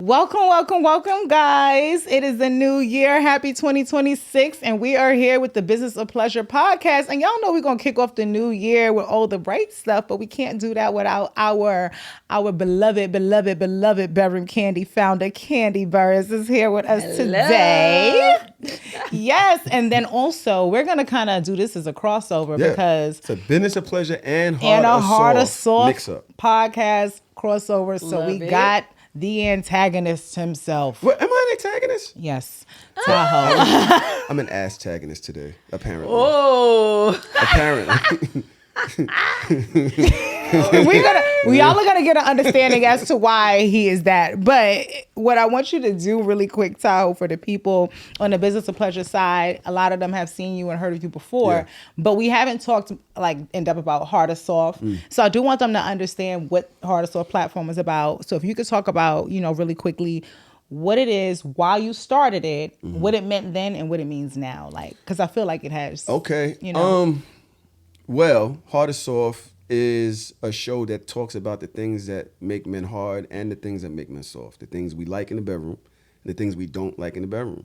Welcome, guys. It is a new year. Happy 2026. And we are here with the Business of Pleasure podcast. And y'all know we're going to kick off the new year with all the bright stuff, but we can't do that without our beloved Bedroom Kandi founder, Kandi Burruss, is here with us today. Yes. And then also, we're going to kind of do this as a crossover because it's a Business of Pleasure and Heart of Soft mix-up podcast crossover. So we got the antagonist himself. What, am I an antagonist? Yes. Tahoe. I'm an ass-tagonist today, apparently. Oh. Apparently. we all are gonna get an understanding as to why he is that. But what I want you to do really quick, Tahoe, for the people on the Business of Pleasure side, a lot of them have seen you and heard of you before, but we haven't talked like in depth about Heart of Soft. So I do want them to understand what Heart of Soft platform is about. So if you could talk about, really quickly, what it is, why you started it, what it meant then, and what it means now, like, because I feel like it has. Okay. Well, Heart of Soft is a show that talks about the things that make men hard and the things that make men soft, the things we like in the bedroom and the things we don't like in the bedroom.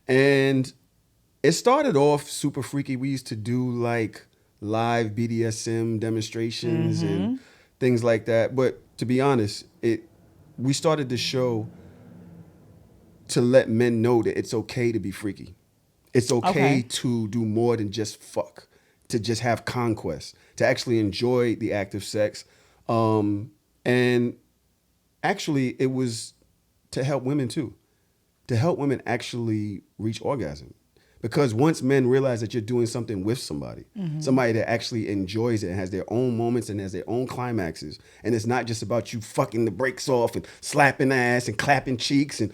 And it started off super freaky. We used to do like live BDSM demonstrations and things like that. But to be honest, we started the show to let men know that it's okay to be freaky. It's okay to do more than just fuck, to just have conquest, to actually enjoy the act of sex. And actually, it was to help women too, to help women actually reach orgasm. Because once men realize that you're doing something with somebody, somebody that actually enjoys it and has their own moments and has their own climaxes, and it's not just about you fucking the brakes off and slapping ass and clapping cheeks and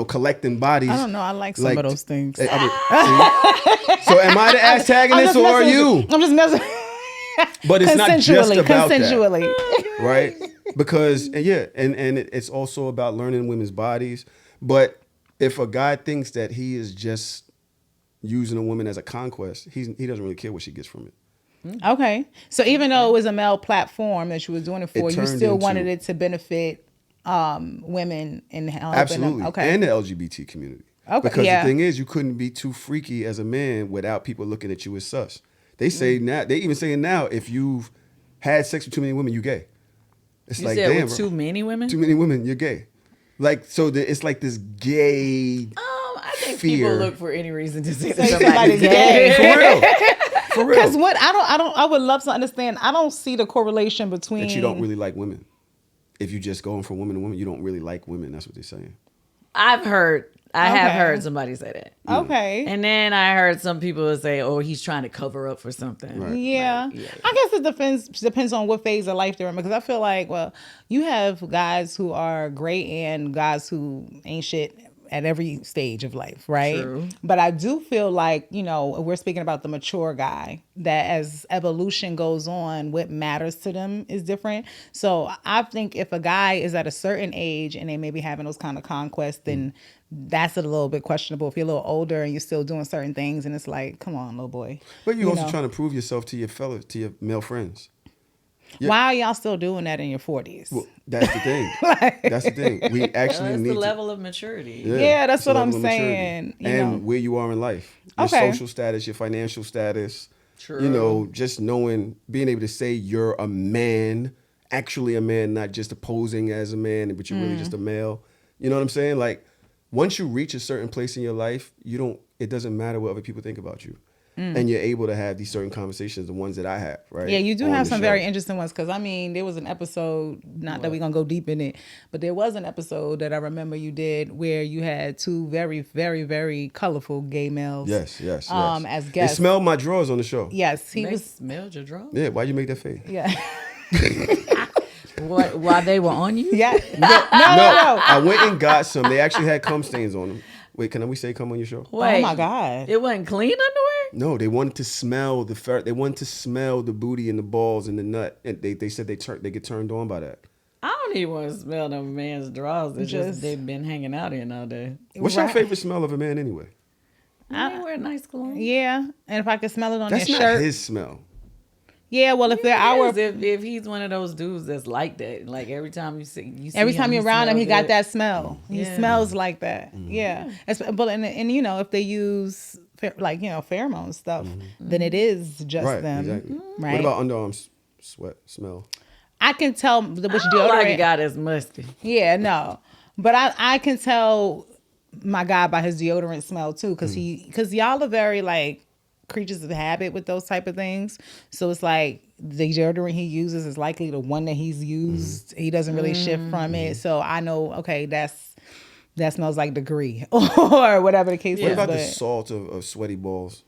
collecting bodies. I don't know. I like some of those things. So am I the antagonist or are you? I'm just messing. But it's not just about consensually. that, right? Because it's also about learning women's bodies. But if a guy thinks that he is just using a woman as a conquest, he doesn't really care what she gets from it. Okay. So even though it was a male platform that you were doing it for, you still wanted it to benefit women and helping absolutely. them. Okay. And the LGBT community. Okay. Because the thing is, you couldn't be too freaky as a man without people looking at you as sus. They say now, they even saying now, if you've had sex with too many women, you're gay. It's you said with too many women? Too many women, you're gay. Like, so it's like this gay I think fear. people look for any reason to say that somebody's gay. For real. Because I would love to understand, I don't see the correlation between. That you don't really like women. If you just going from woman to woman, you don't really like women. That's what they're saying. I have heard somebody say that. Okay. And then I heard some people say, oh, he's trying to cover up for something. Right. Yeah. I guess it depends on what phase of life they're in, because I feel like, well, you have guys who are great and guys who ain't shit at every stage of life, right? True. But I do feel like, we're speaking about the mature guy, that as evolution goes on, what matters to them is different. So I think if a guy is at a certain age and they may be having those kind of conquests, then that's a little bit questionable. If you're a little older and you're still doing certain things, and it's like, come on, little boy. But you're also trying to prove yourself to your to your male friends. Yeah. Why are y'all still doing that in your 40s? Well, that's the thing. That's the thing. We actually that's need the level of maturity. Yeah, that's what I'm saying. And where you are in life. Your social status, your financial status. True. Just being able to say you're a man, actually a man, not just posing as a man, but you're really just a male. You know what I'm saying? Like, once you reach a certain place in your life, it doesn't matter what other people think about you. And you're able to have these certain conversations, the ones that I have, right? Yeah, you do have some very interesting ones, because, there was an episode, not that we're going to go deep in it, but there was an episode that I remember you did where you had two very, very, very colorful gay males. Yes. As guests. They smelled my drawers on the show. Yes, They smelled your drawers? Yeah, why'd you make that face? Yeah. What, while they were on you? Yeah. No. I went and got some. They actually had cum stains on them. Wait, can we say cum on your show? Wait, oh my God. It wasn't clean underwear? No, they wanted to smell they wanted to smell the booty and the balls and the nut. And they said they get turned on by that. I don't even want to smell no man's drawers. It's just they've been hanging out in all day. What's your favorite smell of a man anyway? I wear a nice cologne. Yeah. And if I could smell it on That's your not shirt. his smell. Yeah, well, if they're our, if he's one of those dudes that's like that, like every time you see every time you're around him, he got good. that smell. He smells like that. Yeah, but and you know, if they use like, you know, pheromone stuff, then it is just Right, them. exactly. Right. What about underarm sweat smell? I can tell which I don't deodorant. like a guy that's musty. Yeah, no, but I can tell my guy by his deodorant smell too, because y'all are very like creatures of habit with those type of things. So it's like the deodorant he uses is likely the one that he's used. He doesn't really shift from it. So I know, okay, that smells like degree or whatever the case What is. about the But salt of sweaty balls?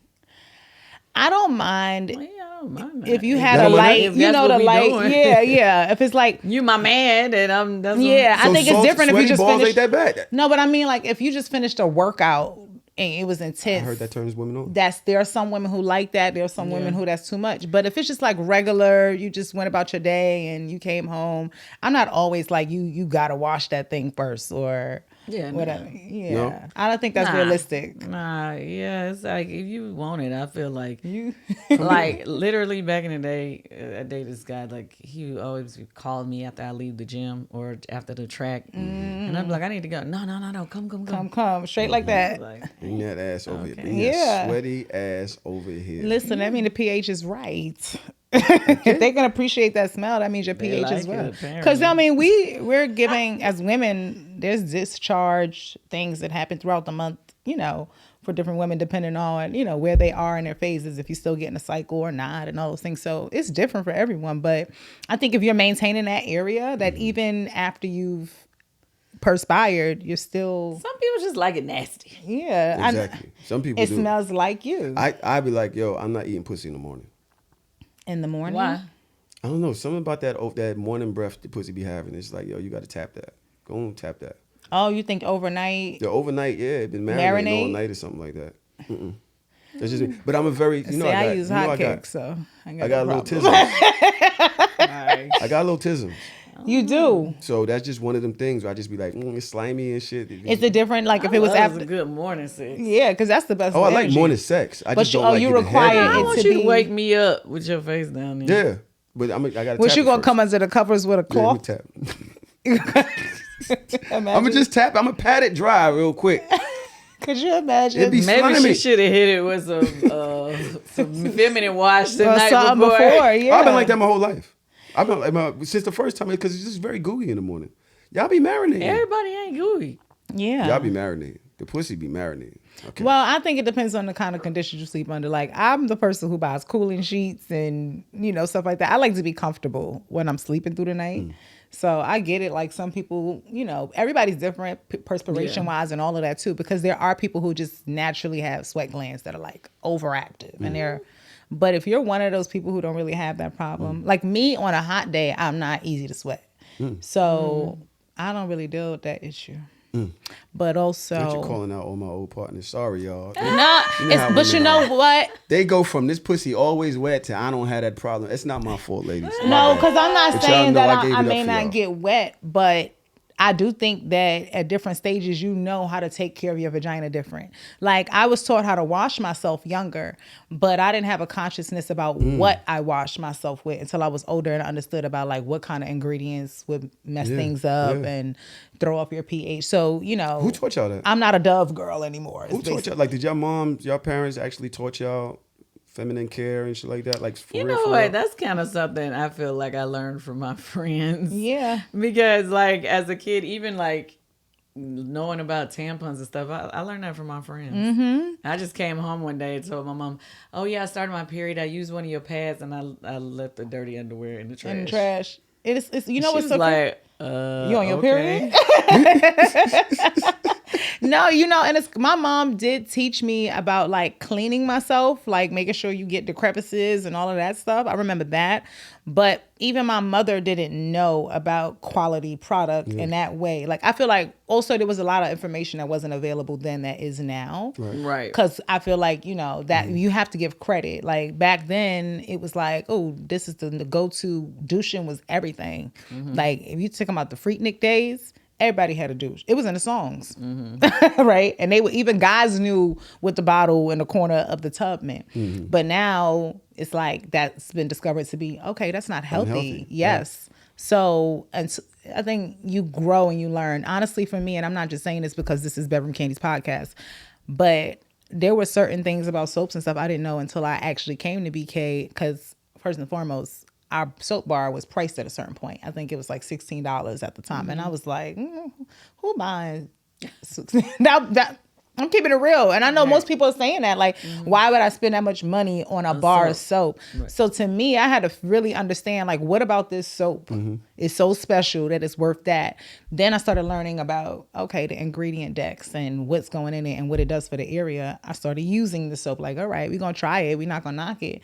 I don't mind. Well, yeah, I don't mind that. If you If had You a don't mind light, that? you If know, that's the what we light. doing. Yeah. If it's like, you my man, and that's yeah, I So think it's salt- different if you sweaty just balls finished. ain't that bad. No, but I mean, like, if you just finished a workout and it was I intense. heard that turns women on. There are some women who like that. There are some women who that's too much. But if it's just like regular, you just went about your day and you came home. I'm not always like you gotta wash that thing first or whatever. Yeah, No? I don't think that's realistic. Nah, yeah, it's like if you want it, I feel like You like literally back in the day, I dated this guy. Like he always called me after I leave the gym or after the track, and I'm like, I need to go. No, come straight like that. Like, Bring that ass over here. Bring Yeah. that sweaty ass over here. Listen, that means the pH is right. If they can appreciate that smell, that means your They pH like is well. it, apparently. Because I mean, we're giving as women, there's discharge things that happen throughout the month, you know, for different women depending on, you know, where they are in their phases, if you're still getting a cycle or not, and all those things. So it's different for everyone. But I think if you're maintaining that area, that even after you've perspired, you're still some people just like it nasty. Exactly. Some people It do. smells like you I be like, yo, I'm not eating pussy in the morning. in the morning. Why? I don't know. Something about that morning breath the pussy be having. It's like, yo, you got to tap that. Go on, tap that. Oh, you think overnight? The overnight, it been marinating all night or something like that. That's just me. But I'm a very, you know, I use hot cakes, so I got a little tism. I got a little tism. You do. So that's just one of them things where I just be like, it's slimy and shit. It's a different, like if it was That after. a good morning sex. Yeah, because that's the best. Oh, I like energy. morning sex. I But just you- don't oh, like you getting require heavy. I it want to you to be- wake me up with your face down there. Yeah, but I got to. Was you gonna come under the covers with a cloth? Yeah, I'm gonna just tap. I'm gonna pat it dry real quick. Could you imagine? It'd be Maybe slimy. she should have hit it with some feminine wash the Or night something before, yeah. I've been like that my whole life. I've been like since the first time because it's just very gooey in the morning. Y'all be marinating. Everybody ain't gooey. Yeah. Y'all be marinating. The pussy be marinating. Okay. Well, I think it depends on the kind of conditions you sleep under. Like, I'm the person who buys cooling sheets and, you know, stuff like that. I like to be comfortable when I'm sleeping through the night. So I get it. Like, some people, you know, everybody's different perspiration wise and all of that too, because there are people who just naturally have sweat glands that are like overactive and but if you're one of those people who don't really have that problem, like me on a hot day, I'm not easy to sweat. So I don't really deal with that issue. But also, Not you calling out all my old partners. Sorry, y'all. no, how but you women know what? They go from this pussy always wet to I don't have that problem. It's not my fault, ladies. No, because I'm not But y'all saying know that I gave I it up may for not y'all. get wet, but I do think that at different stages, you know how to take care of your vagina different. Like, I was taught how to wash myself younger, but I didn't have a consciousness about what I washed myself with until I was older and understood about like what kind of ingredients would mess things up and throw up your pH. So, you know, Who taught y'all that? I'm not a Dove girl anymore. Who taught y'all? Like, did y'all moms, y'all parents actually taught y'all feminine care and shit like that? Like, for You real, know for what? real? That's kind of something I feel like I learned from my friends. Yeah. Because like as a kid, even like knowing about tampons and stuff, I learned that from my friends. I just came home one day and told my mom, "Oh yeah, I started my period. I used one of your pads and I left the dirty underwear in the trash." In the trash. It's you know She what's was so like, You on your okay. period? No, you know, and it's my mom did teach me about like cleaning myself, like making sure you get the crevices and all of that stuff. I remember that. But even my mother didn't know about quality product in that way. Like, I feel like also there was a lot of information that wasn't available then that is now. Right. Because I feel like, you know, that you have to give credit. Like, back then, it was like, oh, this is the go-to. Douching was everything. Like, if you took them out the Freaknik days, everybody had a douche. It was in the songs, right? And they were, even guys knew what the bottle in the corner of the tub meant. But now it's like that's been discovered to be, okay, that's not healthy. Unhealthy, Yes. Right. So, and I think you grow and you learn. Honestly, for me, and I'm not just saying this because this is Bedroom Kandi's podcast, but there were certain things about soaps and stuff I didn't know until I actually came to BK, because first and foremost, our soap bar was priced at a certain point. I think it was like $16 at the time. And I was like, who buying? that I'm keeping it real. And I know most people are saying that. Like, why would I spend that much money on a bar of soap? Right. So to me, I had to really understand, like, what about this soap is so special that it's worth that? Then I started learning about, okay, the ingredient decks and what's going in it and what it does for the area. I started using the soap. Like, all right, we're going to try it. We're not going to knock it.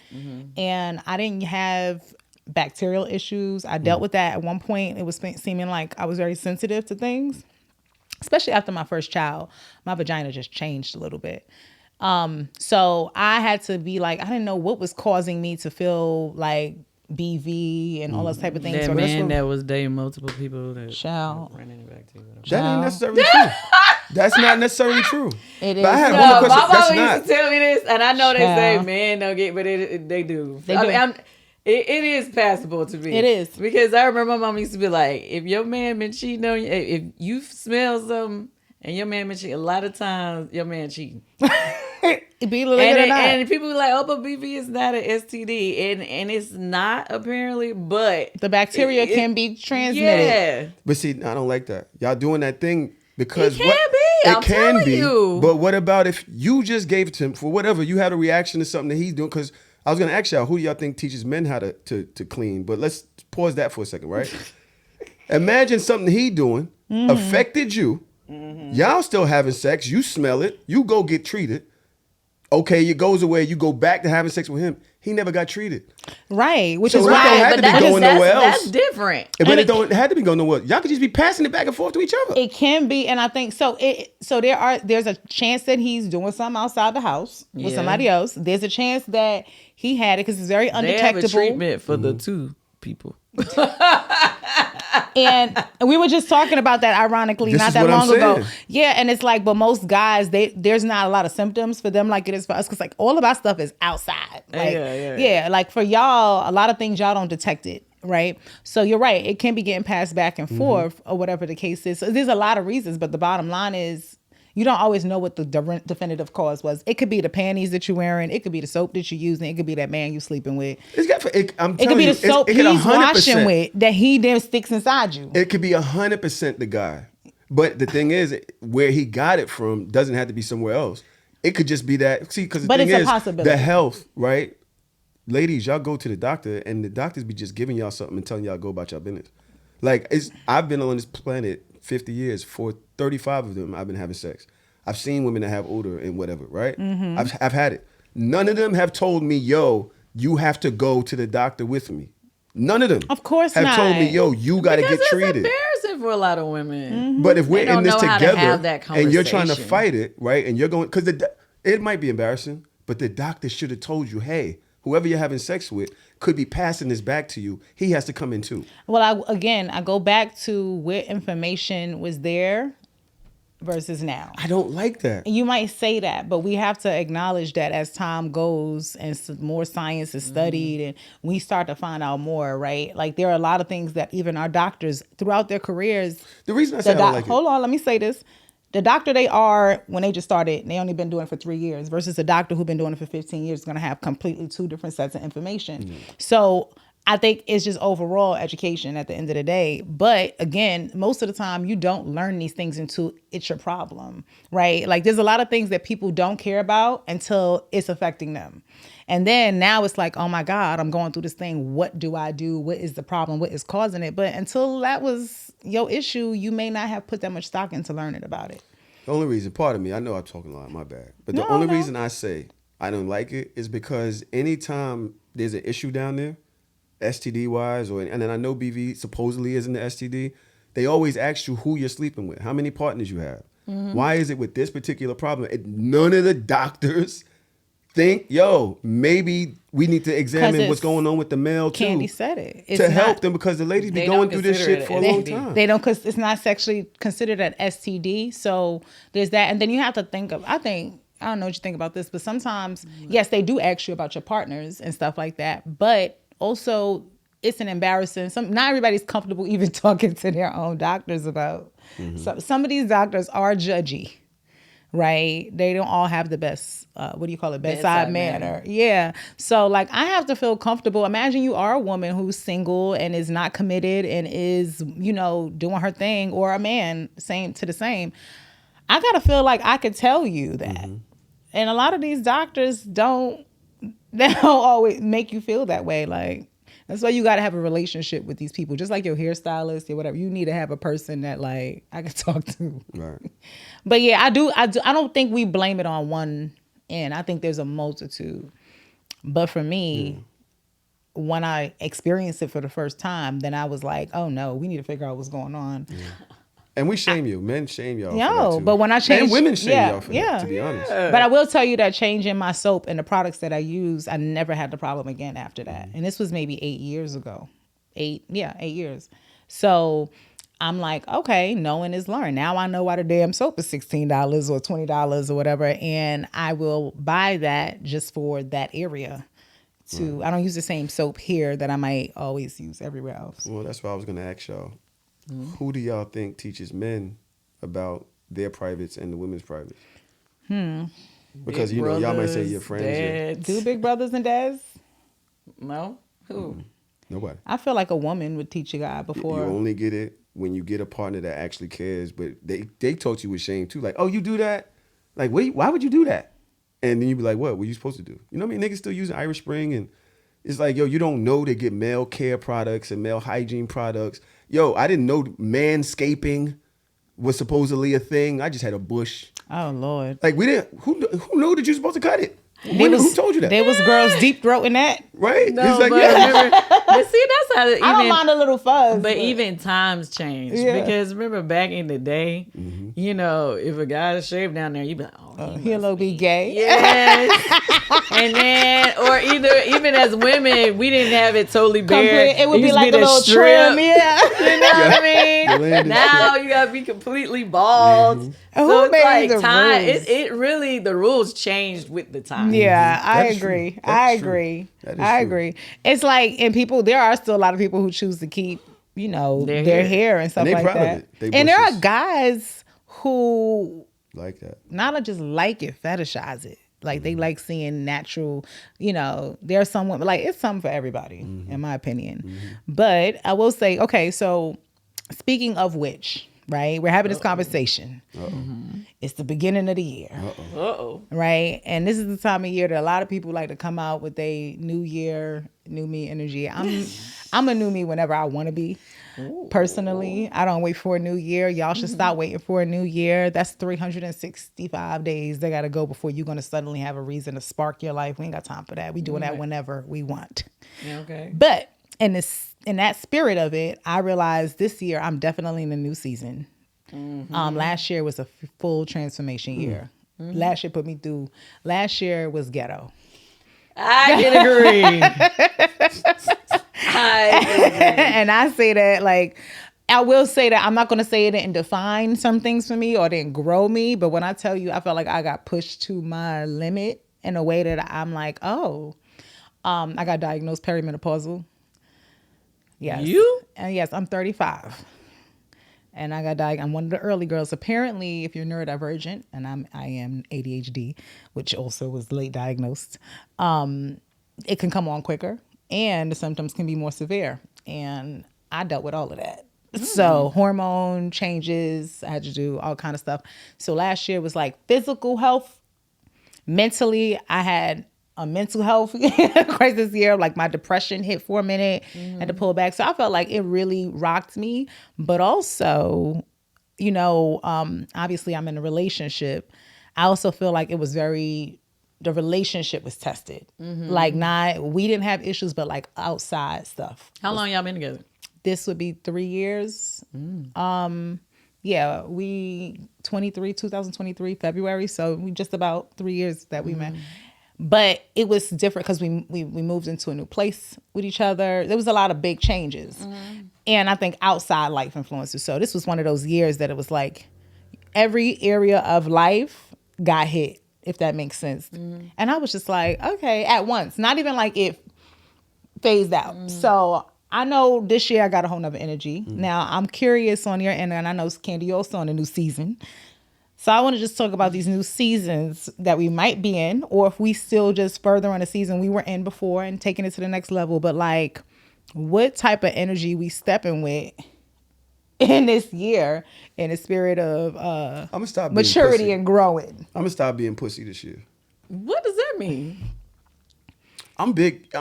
And I didn't have bacterial issues. I dealt with that at one point. It was seeming like I was very sensitive to things. Especially after my first child, my vagina just changed a little bit. So I had to be like, I didn't know what was causing me to feel like BV and all those type of things. That so man that was dating multiple people that ran into back to you. That ain't necessarily true. That's not necessarily true. It is. But I had No, one my question. mama used to tell me this, and I know they say Child. men don't get, but they do. They I do. mean, it is passable to me. It is. Because I remember my mom used to be like, if your man been cheating on you, if you smell something and your man been cheating, a lot of times your man cheating. It be like or not. And people be like, oh, but BV is not an STD. And it's not, apparently, but the bacteria can be transmitted. Yeah. But see, I don't like that. Y'all doing that thing because It can be. I'm telling you. But what about if you just gave it to him for whatever, you had a reaction to something that he's doing? Because I was going to ask y'all, who do y'all think teaches men how to clean? But let's pause that for a second, right? Imagine something he doing affected you. Y'all still having sex. You smell it. You go get treated. Okay, it goes away. You go back to having sex with him. He never got treated. Right. Which So is it why. don't have to be going nowhere else. That's different. But it don't have to be going nowhere. Y'all could just be passing it back and forth to each other. It can be, and I think so. There's a chance that he's doing something outside the house with somebody else. There's a chance that he had it because it's very undetectable. They have a treatment for the two people. And we were just talking about that ironically This not is that what I'm long ago. saying. Yeah, and it's like, but most guys, there's not a lot of symptoms for them like it is for us, because like all of our stuff is outside. Like, yeah, like for y'all, a lot of things y'all don't detect it. Right. So you're right. It can be getting passed back and forth or whatever the case is. So there's a lot of reasons, but the bottom line is you don't always know what the definitive cause was. It could be the panties that you're wearing. It could be the soap that you're using. It could be that man you sleeping with. It could be the soap he's washing with that he then sticks inside you. It could be 100% the guy. But the thing is, where he got it from doesn't have to be somewhere else. It could just be that. See, because the thing is, the health, right? Ladies, y'all go to the doctor and the doctors be just giving y'all something and telling y'all go about your business. Like, I've been on this planet 50 years. For 35 of them, I've been having sex. I've seen women that have odor and whatever, right? I've had it. None of them have told me, yo, you have to go to the doctor with me. None of them. Of course have not. told me, yo, you got to get treated. It's embarrassing for a lot of women. But if we're in this together and you're trying to conversation. fight it, right? And you're going, because it might be embarrassing, but the doctor should have told you, hey, whoever you're having sex with could be passing this back to you. He has to come in too. Well, I go back to where information was there versus now. I don't like that. You might say that, but we have to acknowledge that as time goes and more science is studied and we start to find out more, right? Like there are a lot of things that even our doctors throughout their careers. The reason I say I don't like it. Hold on, let me say this. The doctor they are, when they just started, they only been doing it for 3 years versus a doctor who's been doing it for 15 years is going to have completely two different sets of information. So I think it's just overall education at the end of the day. But again, most of the time you don't learn these things until it's your problem, right? Like there's a lot of things that people don't care about until it's affecting them. And then now it's like, oh my God, I'm going through this thing. What do I do? What is the problem? What is causing it? But until that was your issue, you may not have put that much stock into learning about it. The only reason, pardon me, I know I'm talking a lot, my bad. But the only reason I say I don't like it is because anytime there's an issue down there, STD wise, and then I know BV supposedly isn't the STD, they always ask you who you're sleeping with, how many partners you have. Why is it with this particular problem? None of the doctors think, maybe we need to examine what's going on with the male too. Kandi said it. It's to help them, because the ladies be going through this shit for a long time. They don't, because it's not sexually considered an STD. So there's that. And then you have to think of, I don't know what you think about this, but sometimes, yes, they do ask you about your partners and stuff like that. But also, it's an embarrassing. Not everybody's comfortable even talking to their own doctors about. So some of these doctors are judgy, right? They don't all have the best, bedside manner. Yeah. So like, I have to feel comfortable. Imagine you are a woman who's single and is not committed and is, doing her thing, or a man, same. I gotta feel like I could tell you that. And a lot of these doctors they don't always make you feel that way. Like, that's why you got to have a relationship with these people. Just like your hairstylist or whatever. You need to have a person that like I can talk to. Right. But yeah, I don't think we blame it on one end. I think there's a multitude. But for me, when I experienced it for the first time, then I was like, oh no, we need to figure out what's going on. Yeah. And we shame you. Men shame y'all. No, for that too. but when I changed, and women shame y'all for that, to be honest. But I will tell you that changing my soap and the products that I use, I never had the problem again after that. And this was maybe 8 years ago. 8 years. So I'm like, okay, knowing is learn. Now I know why the damn soap is $16 or $20 or whatever, and I will buy that just for that area. I don't use the same soap here that I might always use everywhere else. Well, that's what I was going to ask y'all. Who do y'all think teaches men about their privates and the women's privates? Because, Big y'all might say brothers, your friends. dads. Do big brothers and dads? No? Who? Nobody. I feel like a woman would teach a guy before. You only get it when you get a partner that actually cares, but they talk to you with shame too. Like, oh, you do that? Like, why would you do that? And then you be like, what? What are you supposed to do? You know what I mean? Niggas still using Irish Spring, and it's like, you don't know they get male care products and male hygiene products. I didn't know manscaping was supposedly a thing. I just had a bush. Oh Lord! Like, we didn't. Who knew that you supposed to cut it? Who told you that? There was girls deep throating that. Right? No, it's like, but remember, but see, that's how I don't mind a little fuzz. But even times change. Because remember back in the day, if a guy shaved down there, you'd be like, he'll be gay. Yes. And then, or even as women, we didn't have it totally bare. It would be like a little trim. Yeah. You know what I mean? Now you gotta be completely bald. So it's like time. It really, the rules changed with the time. Yeah, I agree. I agree. It's like, and there are still a lot of people who choose to keep, their hair and stuff like that. And there are guys who like that. Not just like it, fetishize it. Like they like seeing natural, there's some women, like it's something for everybody, in my opinion. But I will say, okay, so speaking of which, right, we're having this conversation. It's the beginning of the year. Right? And this is the time of year that a lot of people like to come out with a new year, new me energy. I'm a new me whenever I want to be. Personally, I don't wait for a new year. Y'all should stop waiting for a new year. That's 365 days they got to go before you're going to suddenly have a reason to spark your life. We ain't got time for that. We doing that whenever we want. Yeah, okay. But in that spirit of it, I realized this year I'm definitely in a new season. Last year was a full transformation year. Last year was ghetto. I can agree. And I say that, like, I will say that I'm not going to say it didn't define some things for me or didn't grow me. But when I tell you, I felt like I got pushed to my limit in a way that I'm like, I got diagnosed perimenopausal. Yes. You? And yes, I'm 35. And I got diagnosed. I'm one of the early girls. Apparently, if you're neurodivergent, and I am ADHD, which also was late diagnosed, it can come on quicker. And the symptoms can be more severe. And I dealt with all of that. So hormone changes, I had to do all kind of stuff. So last year was like physical health. Mentally, I had a mental health crisis year. Like my depression hit for a minute, had to pull back. So I felt like it really rocked me. But also, obviously I'm in a relationship. I also feel like it was the relationship was tested. Like we didn't have issues, but like outside stuff. How long y'all been together? This would be 3 years. 2023, February. So we just about 3 years that we met. But it was different because we moved into a new place with each other. There was a lot of big changes. And I think outside life influences. So this was one of those years that it was like every area of life got hit, if that makes sense. And I was just like, okay, at once. Not even like it phased out. So I know this year I got a whole nother energy. Now I'm curious on your end, and I know Kandi also on a new season. So I want to just talk about these new seasons that we might be in, or if we still just further on a season we were in before and taking it to the next level. But like, what type of energy we stepping with in this year in the spirit of I'm gonna stop being maturity pussy. and growing? I'm gonna stop being pussy this year. What does that mean? I'm big.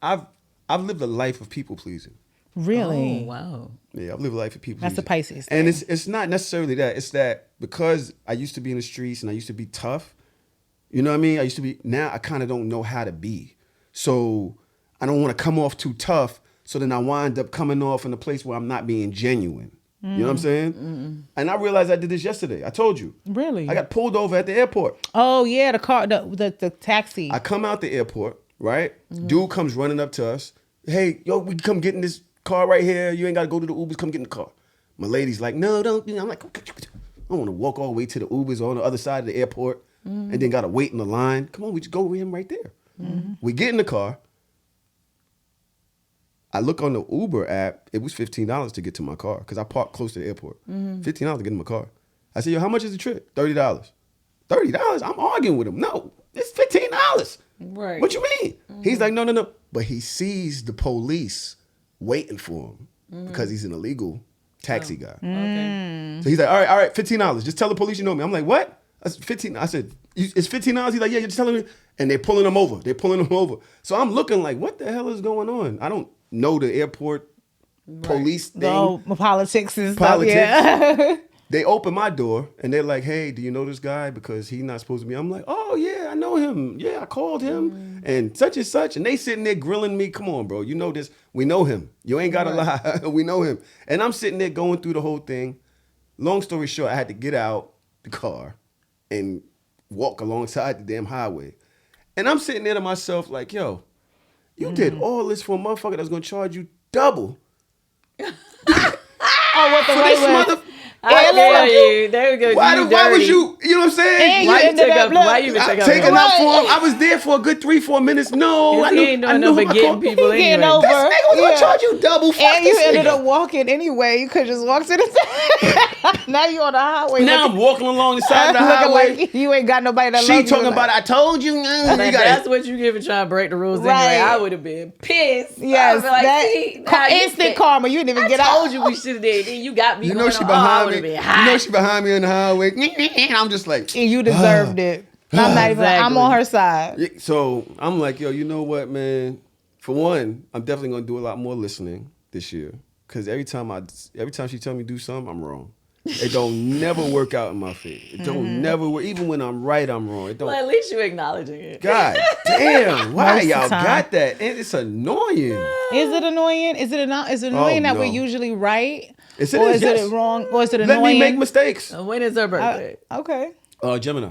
I've lived a life of people pleasing. Really? Oh, wow. Yeah, I've lived a life of people That's pleasing. a Pisces And thing. it's not necessarily that. It's that because I used to be in the streets and I used to be tough. You know what I mean? I used to be. Now I kind of don't know how to be. So I don't want to come off too tough. So then I wind up coming off in a place where I'm not being genuine. You know what I'm saying? And I realized I did this yesterday. I told you. Really? I got pulled over at the airport. Oh yeah, the car, the taxi. I come out the airport, right? Dude comes running up to us. Hey, yo, we can come get in this car right here. You ain't got to go to the Ubers. Come get in the car. My lady's like, no, don't. I'm like, okay. I don't want to walk all the way to the Ubers on the other side of the airport and then got to wait in the line. Come on, we just go with him right there. We get in the car. I look on the Uber app. It was $15 to get to my car because I parked close to the airport. $15 to get in my car. I said, yo, how much is the trip? $30. $30? I'm arguing with him. No, it's $15. Right. What you mean? He's like, no. But he sees the police waiting for him because he's an illegal taxi guy. Okay. So he's like, all right, $15. Just tell the police you know me. I'm like, what? I said, 15. I said, it's $15? He's like, yeah, you're just telling me. And they're pulling him over. So I'm looking like, what the hell is going on? I don't know the airport police thing. Oh, politics and stuff. Politics. Yeah. They open my door and they're like, hey, do you know this guy? Because he's not supposed to be. I'm like, oh, yeah, I know him. Yeah, I called him and such and such. And they sitting there grilling me. Come on, bro. You know this. We know him. You ain't got to lie. We know him. And I'm sitting there going through the whole thing. Long story short, I had to get out the car and walk alongside the damn highway. And I'm sitting there to myself like, yo, you did all this for a motherfucker that's going to charge you double. Oh, what the For right this way? mother... I feel you. There we go. Why You was dirty. you know what I'm saying? And Why you ended take up up? Why you even I'm take up? taking Right. up for him. I was there for a good 3-4 minutes. No, I He knew, ain't I doing knew no but him. I getting called- people He getting anyway. over. This nigga was gonna Yeah. charge you double. Fuck And you this ended nigga. up walking anyway. You could just walk to the now you on the highway. Now I'm walking along the side of the looking highway. like you ain't got nobody that She loves talking you. about, I told you. Like, that's what you give and try to break the rules Right. anyway. I would have been pissed. Yes, I would that be like, see, now you instant said- karma. You didn't even I get out. told you we should have did. Then you got me. You know going she on. I behind would have me. been You hot. know she behind me in the highway. I'm just like. And you deserved it. I'm not even. I'm on her side. Yeah, so I'm like, yo, you know what, man? For one, I'm definitely gonna do a lot more listening this year. Cause every time she tell me do something, I'm wrong. It don't never work out in my favor. It don't never work. Even when I'm right, I'm wrong. It don't. Well, at least you acknowledging it. God damn, why Most of the y'all time. got that? And it's annoying. Is it annoying? Is it annoying that no. we're usually right? Yes, or it is yes. it wrong? Or is it Let annoying? me make mistakes. When is her birthday? Okay. Gemini.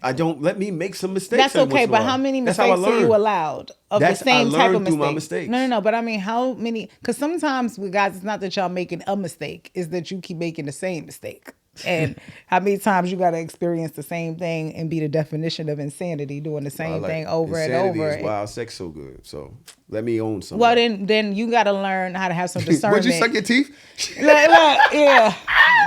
I don't let me make some mistakes. That's every okay, once in a but while. how many That's how I mistakes are you learn. allowed of That's- the same I type of learn through mistake? my mistakes. No, but I mean, how many? Because sometimes with guys, it's not that y'all making a mistake; it's that you keep making the same mistake. And how many times you got to experience the same thing and be the definition of insanity, doing the same thing over and insanity over. Is why sex so good. So let me own something. Well, then you got to learn how to have some discernment. Would you suck your teeth? Look, yeah.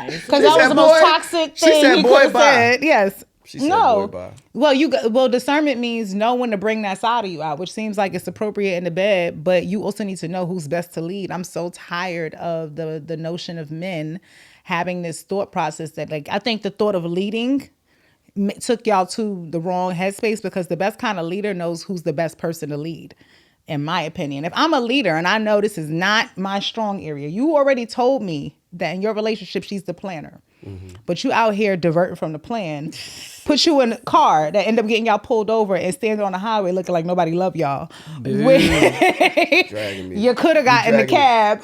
Because that was said, the most "Boy." toxic She thing said, he "Boy, could have bye." said. Yes. She said, no. "Boy, bye." Well, discernment means know when to bring that side of you out, which seems like it's appropriate in the bed, but you also need to know who's best to lead. I'm so tired of the notion of men having this thought process that, like, I think the thought of leading took y'all to the wrong headspace, because the best kind of leader knows who's the best person to lead. In my opinion, if I'm a leader and I know this is not my strong area, you already told me that in your relationship, she's the planner. but you out here diverting from the plan, put you in a car that end up getting y'all pulled over and standing on the highway looking like nobody love y'all. Dragging me. You could have got in the cab.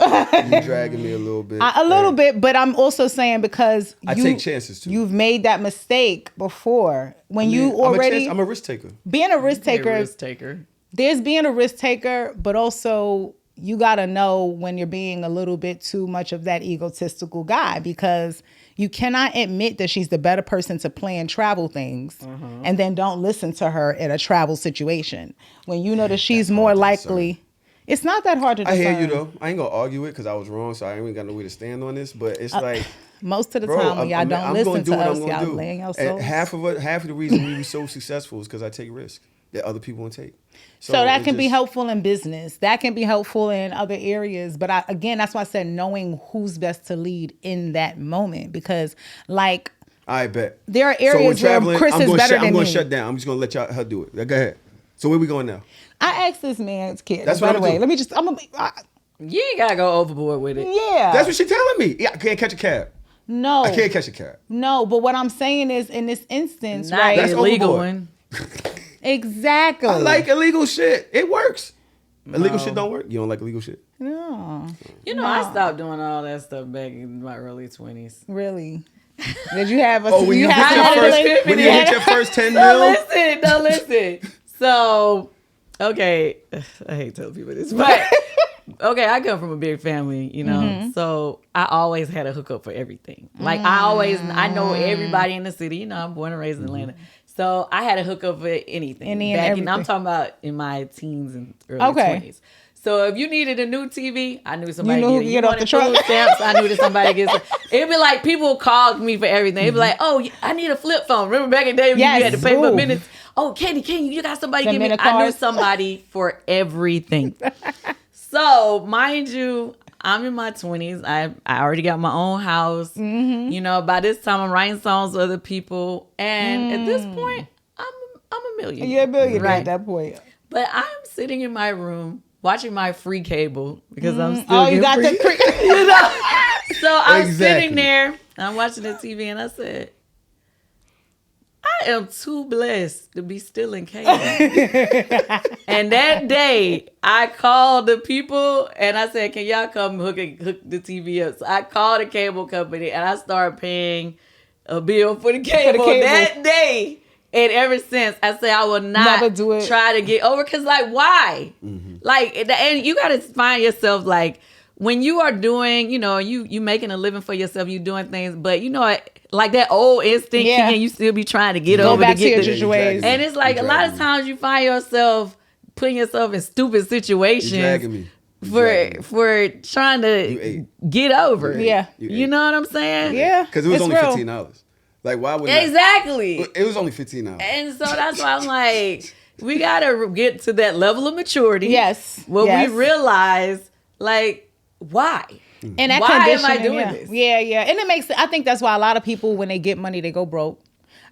You dragging me a little bit. A little bit, but I'm also saying because I take chances too. You've made that mistake before. When I'm a risk taker. Being a risk taker. There's being a risk taker, but also you got to know when you're being a little bit too much of that egotistical guy, because you cannot admit that she's the better person to plan travel things and then don't listen to her in a travel situation. When you know that she's more likely. It's not that hard to discern. I hear you though. I ain't gonna argue it because I was wrong, so I ain't got no way to stand on this. But it's like most of the time when y'all don't listen to us, y'all laying your souls. Half of the reason we were so successful is because I take risks that other people won't take. So that can be helpful in business. That can be helpful in other areas. But again, that's why I said knowing who's best to lead in that moment. Because I bet. There are areas where Chris is better than me. I'm going to shut down. I'm just going to let her do it. Go ahead. So where we going now? I asked this man's kid. That's by what the way. Let me just, you ain't got to go overboard with it. Yeah. That's what she's telling me. Yeah, I can't catch a cab. No. I can't catch a cab. No, but what I'm saying is in this instance, not right? That's illegal one. Exactly. I like illegal shit. It works. Illegal shit don't work. You don't like illegal shit? No. I stopped doing all that stuff back in my early 20s. Really? Did you have when you hit your first 10 mil? Listen. So, okay, I hate telling people this, but okay, I come from a big family, so I always had a hookup for everything. Like I know everybody in the city. I'm born and raised in Atlanta. So I had a hookup for anything. I'm talking about in my teens and early 20s. So if you needed a new TV, I knew somebody to get off the truck. Stamps, I knew that somebody gets it. It'd be like people called me for everything. It'd be like, oh, I need a flip phone. Remember back in the day when you had to pay for minutes? Oh, Kandi, you got somebody give me? I knew somebody for everything. So mind you, I'm in my 20s. I already got my own house. By this time I'm writing songs with other people. And at this point, I'm a millionaire. You're a millionaire at that point. But I'm sitting in my room watching my free cable because I'm still Oh, you got the free So I'm sitting there, I'm watching the TV, and I said, I am too blessed to be still in cable. And that day, I called the people and I said, can y'all come hook the TV up? So I called the cable company and I started paying a bill for the cable. That day. And ever since, I say I will not try to get over. Because, why? And you got to find yourself, when you are doing, you making a living for yourself, you doing things, but like that old instinct, and you still be trying to get over back to get to your ways. And it's a lot of times you find yourself putting yourself in stupid situations for trying to get over. Yeah. You know what I'm saying? Yeah. Because it was only $15. Why would exactly? It was only $15. And so that's why I'm like, we gotta get to that level of maturity. Yes. Where we realize, why? And that why am I doing this? Yeah. And it makes. I think that's why a lot of people, when they get money, they go broke.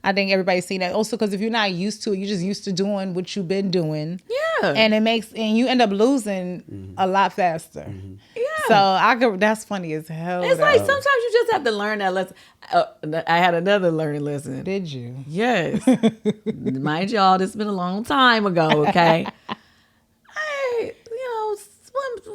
I think everybody's seen that. Also, because if you're not used to it, you're just used to doing what you've been doing. Yeah. And you end up losing a lot faster. Yeah. So that's funny as hell. It's sometimes you just have to learn that lesson. I had another learning lesson. Did you? Yes. Mind y'all, this has been a long time ago, okay?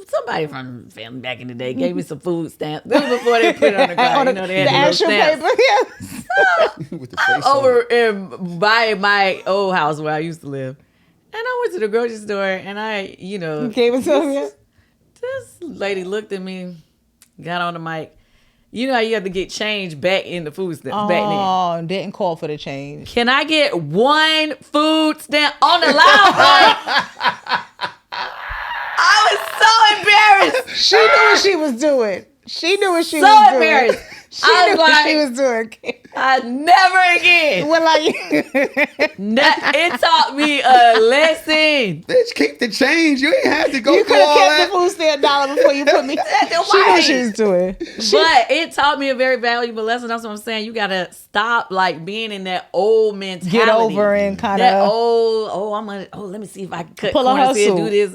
Somebody from the family back in the day gave me some food stamps. This was before they put it on the ground. They had the actual stamps. paper, yes. With the face over by my old house where I used to live. And I went to the grocery store and I, You gave it to him? This lady looked at me, got on the mic. You know how you have to get change back in the food stamp back then. Oh, didn't call for the change. Can I get one food stamp on the loud? I was so embarrassed. She knew what she was doing. She knew what she was So doing. embarrassed. She knew what she was doing. Never again. Well, It taught me a lesson. Bitch, keep the change. You ain't had to go. You could have kept the food stamp dollar before you put me. She knew what she was doing. But it taught me a very valuable lesson. That's what I'm saying. You gotta stop being in that old mentality. Get over and kind of that old. Let me see if I can cut pull a corners here, hustle. do this.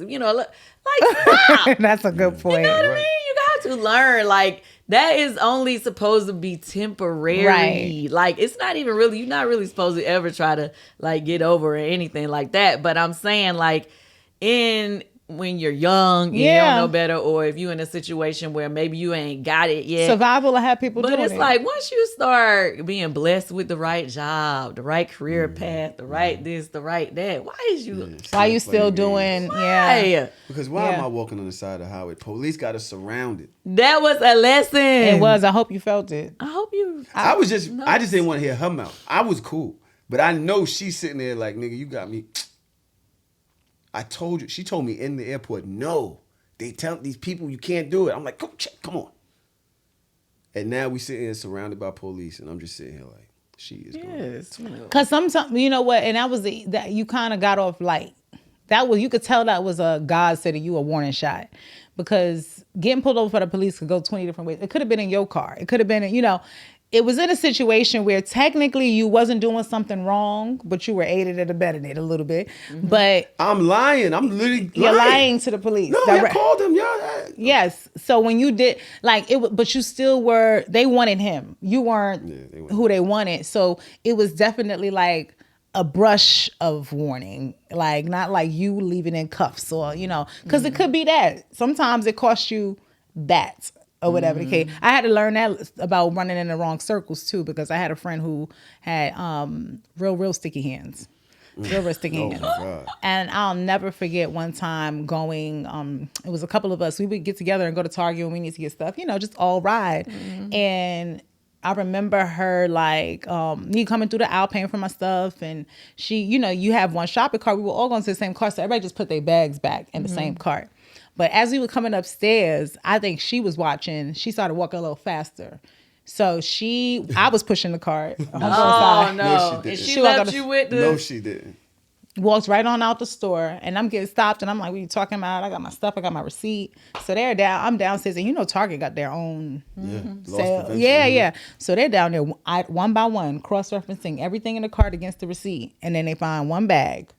Stop. That's a good point. You know what I mean? You gotta got to learn, like, that is only supposed to be temporary. Right. Like, it's not even really, you're not really supposed to ever try to, like, get over or anything like that. But I'm saying, like, when you're young and you don't know better, or if you're in a situation where maybe you ain't got it yet. Survival will have people doing it. But it's like, once you start being blessed with the right job, the right career path, the right this, the right that, why you still doing, Because why am I walking on the side of the highway? Police got us surrounded. That was a lesson. It was. I hope you felt it. I hope you. I just didn't want to hear her mouth. I was cool. But I know she's sitting there like, nigga, you got me. I told you. She told me in the airport, no. They tell these people you can't do it. I'm like, come on. And now we sitting here surrounded by police, and I'm just sitting here like, she is going. Because sometimes, you know what, and that was that you kind of got off light. You could tell that was a God sending you a warning shot. Because getting pulled over for the police could go 20 different ways. It could have been in your car. It could have been, it was in a situation where technically you wasn't doing something wrong, but you were aided and abetted it a little bit. Mm-hmm. But I'm lying. I'm literally You're lying to the police. No, I called them. Yes. So when you did, but you still were, they wanted him. You weren't who they wanted. So it was definitely like a brush of warning. Like, not like you leaving in cuffs or, because it could be that. Sometimes it costs you that. Or whatever the case. I had to learn that about running in the wrong circles too, because I had a friend who had real sticky hands. Real sticky hands. God. And I'll never forget one time going, it was a couple of us, we would get together and go to Target when we need to get stuff, just all ride. Mm-hmm. And I remember her like, me coming through the aisle paying for my stuff, and she, you have one shopping cart, we were all going to the same cart, so everybody just put their bags back in the same cart. But as we were coming upstairs, I think she was watching. She started walking a little faster. So I was pushing the cart. Oh, no. And she left you with the... No, she didn't. Walks right on out the store, and I'm getting stopped, and I'm like, what are you talking about? I got my stuff. I got my receipt. So they're down. I'm downstairs, and Target got their own sale. Yeah. So they're down there one by one, cross-referencing everything in the cart against the receipt. And then they find one bag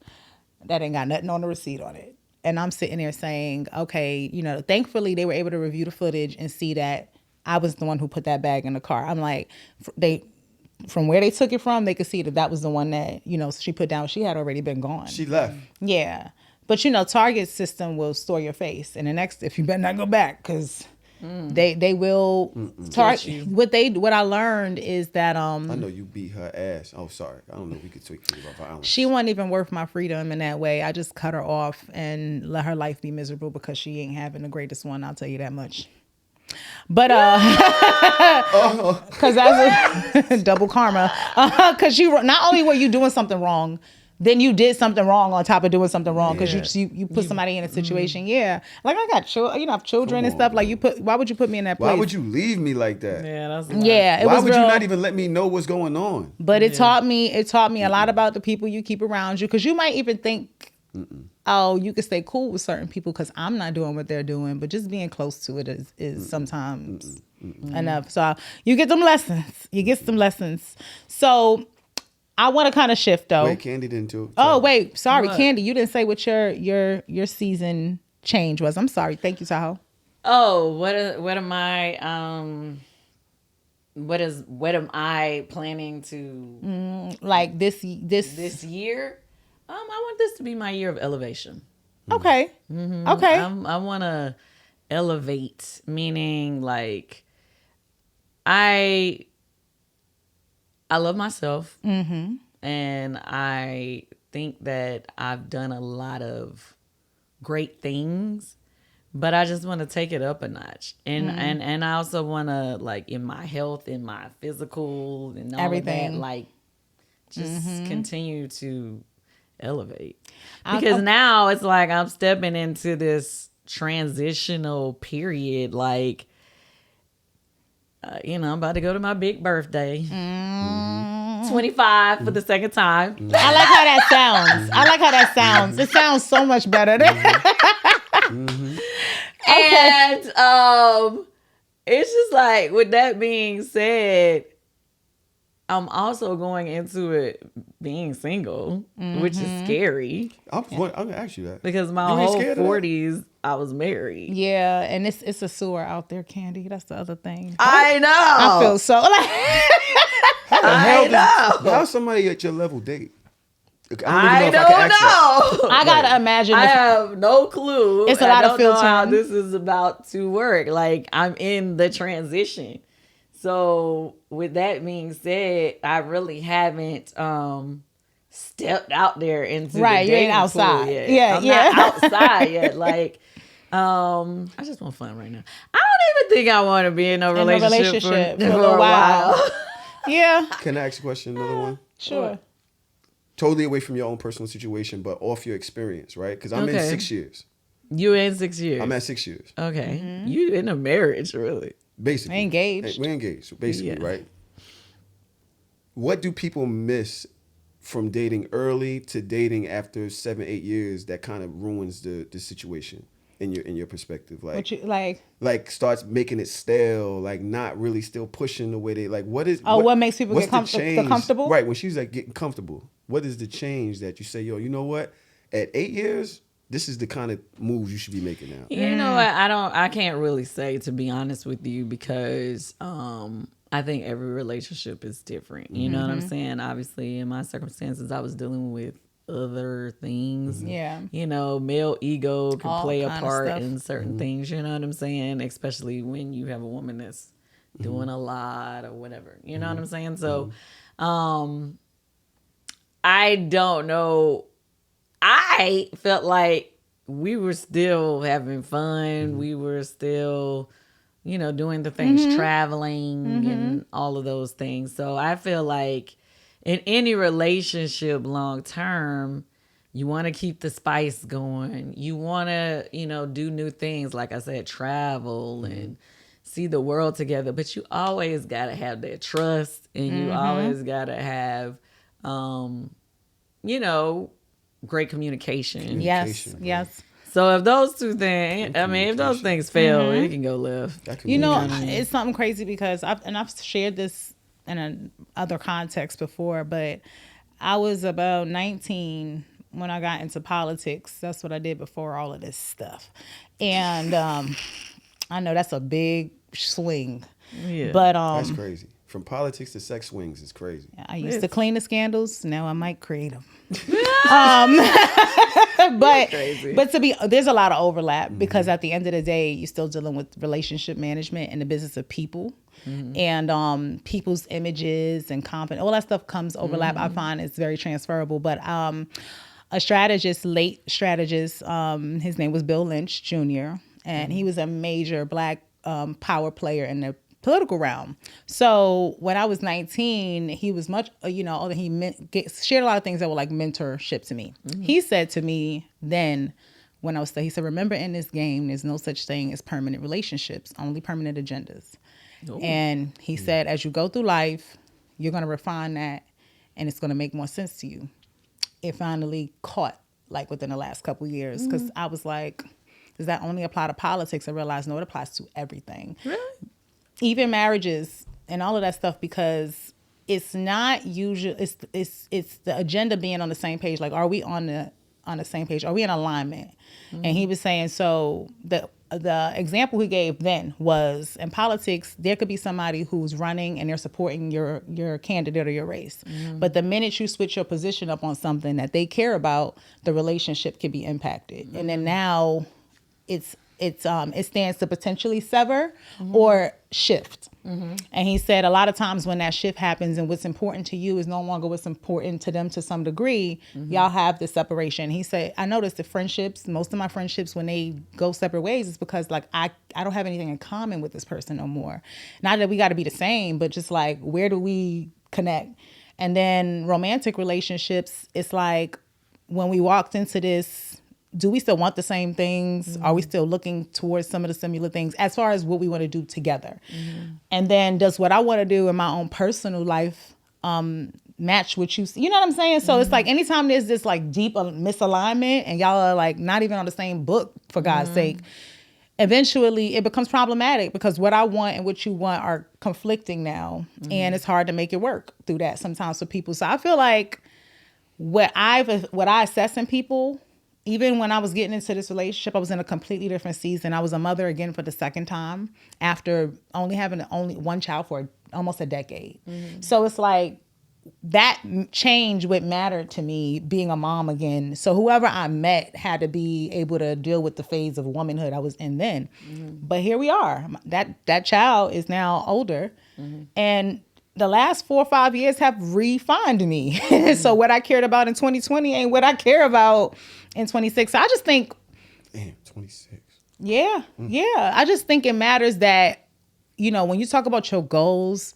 that ain't got nothing on the receipt on it. And I'm sitting there saying, okay, thankfully they were able to review the footage and see that I was the one who put that bag in the car. I'm like, from where they took it from, they could see that was the one that, she put down. She had already been gone. She left. Yeah. But, Target's system will store your face. And if you better not go back, because they will target. What I learned is that I know you beat her ass. Oh, sorry. I don't know if we could speak about violence. She wasn't even worth my freedom in that way. I just cut her off and let her life be miserable because she ain't having the greatest one. I'll tell you that much. But because that's a double karma. Because not only were you doing something wrong, then you did something wrong on top of doing something wrong because you put somebody in a situation. Yeah, like I got children, have children and stuff. Like why would you put me in that place? Why would you leave me like that? Yeah, that's why would you not even let me know what's going on? But it taught me a lot about the people you keep around you, because you might even think, oh, you can stay cool with certain people because I'm not doing what they're doing, but just being close to it is sometimes enough. So you get some lessons. So I want to kind of shift though. Wait, Kandi didn't do it. Oh, wait. Sorry, what? Kandi, you didn't say what your season change was. I'm sorry. Thank you, Tahoe. Oh, what am I what am I planning to like this year? I want this to be my year of elevation. Okay. Mm-hmm. Okay. I want to elevate, meaning like I love myself, and I think that I've done a lot of great things, but I just want to take it up a notch, and I also want to, like, in my health, in my physical, and all everything, of that, like, just continue to elevate, because now it's like I'm stepping into this transitional period, like. I'm about to go to my big birthday. 25 for the second time. I like how that sounds. It sounds so much better. And it's just like, with that being said, I'm also going into it being single, which is scary I'm gonna ask you that because my You ain't whole scared of that? 40s I was married. Yeah, and it's a sewer out there, Kandi. That's the other thing. I know. I feel so like How the hell know. how somebody at your level date? I if don't I can ask that. know. I gotta imagine. I have no clue. It's a lot of I don't know how filtering. this is about to work. Like, I'm in the transition. So with that being said, I really haven't stepped out there into Right, the you ain't dating outside. pool yet. Yeah, I'm yeah. not outside yet. Like, I just want fun right now. I don't even think I want to be in a relationship, for a little while. Yeah, Can I ask a question? Another one. sure. Totally away from your own personal situation, but off your experience, right? Because I'm in Okay. 6 years. You in 6 years? I'm at 6 years, Okay. You in a marriage, really? basically. Engaged. We're engaged, basically, Yeah. right? What do people miss from dating early to dating after 7, 8 years that kind of ruins the situation in your perspective? Like, What you like? like starts making it stale, like not really still pushing the way they like. What is? Oh, what makes people what's get the change? comfortable? Right, when she's like getting comfortable, what is the change that you say, yo, you know what? At 8 years, this is the kind of moves you should be making now. You know what? I can't really say, to be honest with you, because I think every relationship is different. You know what I'm saying? Obviously, in my circumstances, I was dealing with other things. Yeah. You know, male ego can All play a kind of part stuff. in certain things. You know what I'm saying? Especially when you have a woman that's doing a lot or whatever. You know what I'm saying? So, I don't know. I felt like we were still having fun. We were still, you know, doing the things, traveling and all of those things. So I feel like in any relationship long term, you want to keep the spice going. You want to, you know, do new things. Like I said, travel and see the world together. But you always got to have that trust, and you always got to have, you know, great communication. Yes, Communication, bro. yes. So if those two things, I mean, if those things fail, it can go left. That can You be know, nice. it's something crazy because I've shared this in other context before, but I was about 19 when I got into politics. That's what I did before all of this stuff. And I know that's a big swing. Yeah. But That's crazy. From politics to sex swings is crazy. I used to clean the scandals. Now I might create them. But there's a lot of overlap because at the end of the day, you're still dealing with relationship management and the business of people, and people's images and confidence. All that stuff comes overlap. I find it's very transferable. But a strategist, late strategist, his name was Bill Lynch Jr., and he was a major Black power player in the political realm. So when I was 19, he was much, older. He shared a lot of things that were like mentorship to me. He said to me then, when I was there, he said, remember, in this game, there's no such thing as permanent relationships, only permanent agendas. Ooh. And he said, as you go through life, you're going to refine that and it's going to make more sense to you. It finally caught like within the last couple of years, because I was like, does that only apply to politics? I realized, no, it applies to everything. Really? Even marriages and all of that stuff, because it's not usual. It's the agenda being on the same page. Like, are we on the same page? Are we in alignment? And he was saying, so the example he gave then was, in politics, there could be somebody who's running and they're supporting your candidate or your race. But the minute you switch your position up on something that they care about, the relationship can be impacted. And then now it stands to potentially sever or shift. And he said a lot of times when that shift happens and what's important to you is no longer what's important to them to some degree, y'all have this separation. He said, I noticed the friendships, most of my friendships, when they go separate ways, is because like I don't have anything in common with this person no more. Not that we got to be the same, but just like, where do we connect? And then romantic relationships, it's like when we walked into this, do we still want the same things? Are we still looking towards some of the similar things as far as what we want to do together? And then does what I want to do in my own personal life match what you know what I'm saying? So it's like anytime there's this like deep misalignment and y'all are like not even on the same book, for God's sake, eventually it becomes problematic because what I want and what you want are conflicting now. And it's hard to make it work through that sometimes for people. So I feel like what I assess in people, even when I was getting into this relationship, I was in a completely different season. I was a mother again for the second time after only having one child for almost a decade. So it's like that change what mattered to me, being a mom again. So whoever I met had to be able to deal with the phase of womanhood I was in then. But here we are. That child is now older, and the last 4 or 5 years have refined me. So what I cared about in 2020 ain't what I care about in 26. So I just think, damn, 26. Yeah. I just think it matters that, when you talk about your goals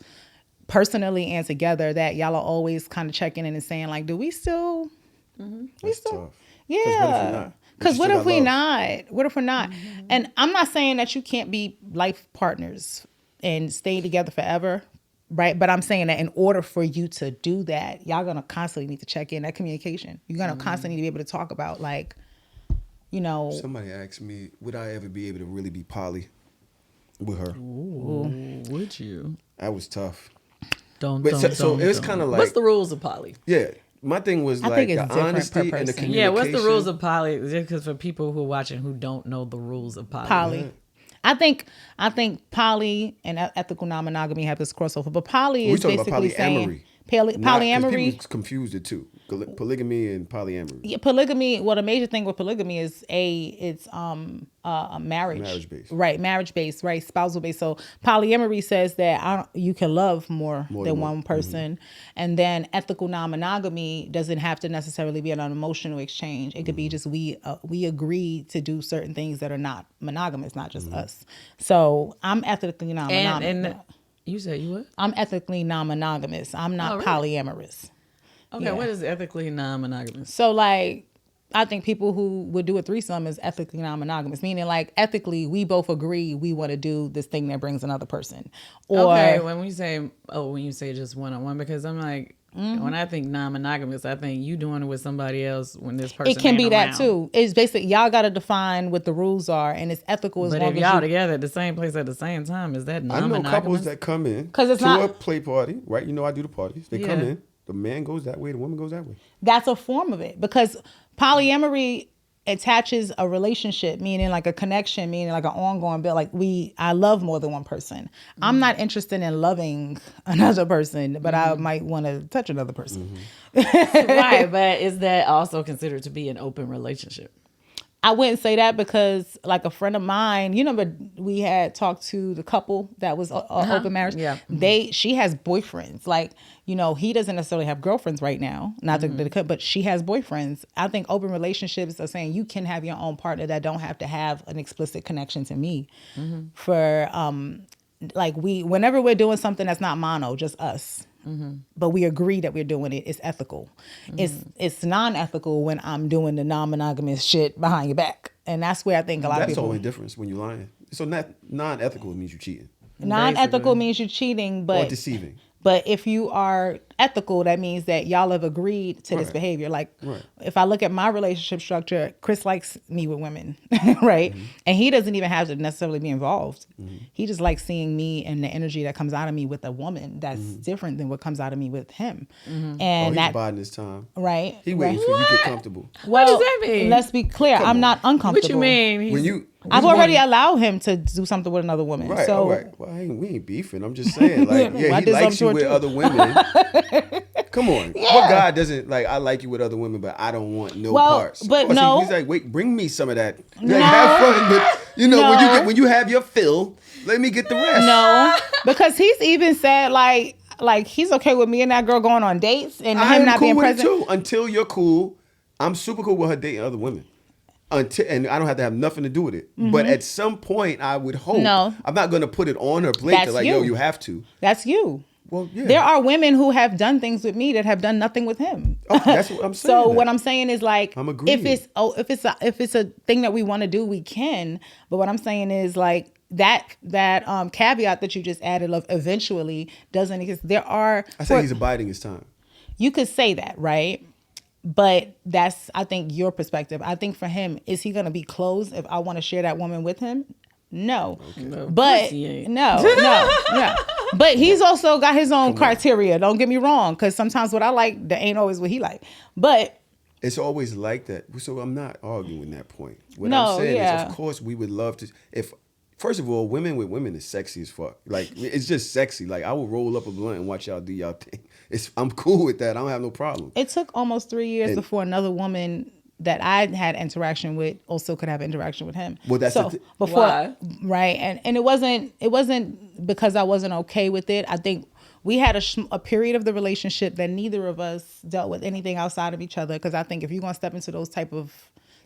personally and together, that y'all are always kind of checking in and saying like, do we still, That's tough. yeah. Because what if we're not? What if we're not? And I'm not saying that you can't be life partners and stay together forever. Right. But I'm saying that in order for you to do that, y'all going to constantly need to check in that communication. You're going to constantly need to be able to talk about like, Somebody asked me, would I ever be able to really be poly with her? Ooh, would you? That was tough. So it was kind of like, what's the rules of poly? Yeah. My thing was I like think it's the different honesty per and the person. communication. Yeah, what's the rules of poly? Just because for people who are watching who don't know the rules of poly. Yeah. I think poly and ethical non-monogamy have this crossover, but poly is talking about basically saying polyamory. People confuse the two, polygamy and polyamory. Yeah, polygamy. Well, the major thing with polygamy is it's a marriage based, right? Marriage based, right? Spousal based. So polyamory says that you can love more than one person, and then ethical non-monogamy doesn't have to necessarily be an emotional exchange. It could be just we agree to do certain things that are not monogamous, not just us. So I'm ethically non-monogamous. And you said you what? I'm ethically non-monogamous. I'm not polyamorous. Okay, what is ethically non-monogamous? So like, I think people who would do a threesome is ethically non-monogamous, meaning like ethically we both agree we want to do this thing that brings another person. Or when you say just one-on-one, because I'm like, when I think non-monogamous, I think you doing it with somebody else when this person it can ain't be around. that too. It's basically y'all got to define what the rules are, and it's ethical as But long if as y'all you together at the same place at the same time, is that I non-monogamous? know couples that come in 'Cause it's to not- a play party, right? I do the parties. They come Yeah. in. The man goes that way. The woman goes that way. That's a form of it, because polyamory attaches a relationship, meaning like a connection, meaning like an ongoing build. Like I love more than one person. I'm not interested in loving another person, but I might want to touch another person. Right, but is that also considered to be an open relationship? I wouldn't say that because like a friend of mine, but we had talked to the couple that was open marriage. Yeah. She has boyfriends. Like, he doesn't necessarily have girlfriends right now, but she has boyfriends. I think open relationships are saying you can have your own partner that don't have to have an explicit connection to me. For like whenever we're doing something that's not mono, just us. But we agree that we're doing it. It's ethical. It's non-ethical when I'm doing the non-monogamous shit behind your back, and that's where I think a lot of That's the people. only difference when you're lying. So non-ethical means you're cheating Non-ethical means you're cheating, or but deceiving. But if you are ethical, that means that y'all have agreed to this behavior. Like, if I look at my relationship structure, Chris likes me with women, right? And he doesn't even have to necessarily be involved. He just likes seeing me and the energy that comes out of me with a woman that's different than what comes out of me with him. And he's biding his time. Right? He waiting till you get comfortable. Well, what does that mean? Let's be clear. I'm not uncomfortable. What you mean? When you I've already allowed him to do something with another woman. Right, so, all right. Well, we ain't beefing. I'm just saying, like, I he did likes you something with to other women. Come on. What guy doesn't, like, I like you with other women, but I don't want no parts. Of but course, no. He's like, wait, bring me some of that. Like, have fun, but, when you have your fill, let me get the rest. No, because he's even said, like he's okay with me and that girl going on dates and him not being present. Too. Until you're cool, I'm super cool with her dating other women. And I don't have to have nothing to do with it. But at some point, I would hope. No. I'm not going to put it on her plate. That's Like, you. yo, you have to. That's you. Well, yeah. There are women who have done things with me that have done nothing with him. Oh, that's what I'm saying. So what I'm saying is, like, I'm agreeing. if it's a thing that we want to do, we can. But what I'm saying is, like, that caveat that you just added of eventually doesn't exist. I say he's abiding his time. You could say that, right? But that's, I think, your perspective. I think for him, is he going to be closed if I want to share that woman with him? No. No, But pussy ain't. no. But he's also got his own criteria. Don't get me wrong, because sometimes what I like, that ain't always what he like. But it's always like that. So I'm not arguing that point. What No, I'm saying yeah. is, of course, we would love to. If first of all, women with women is sexy as fuck. Like it's just sexy. Like I will roll up a blunt and watch y'all do y'all thing. I'm cool with that. I don't have no problem. it took almost 3 years And- before another woman that I had interaction with also could have interaction with him. Well, that's so the before, Why? right? And it wasn't because I wasn't okay with it. I think we had a period of the relationship that neither of us dealt with anything outside of each other. Because I think if you're gonna step into those type of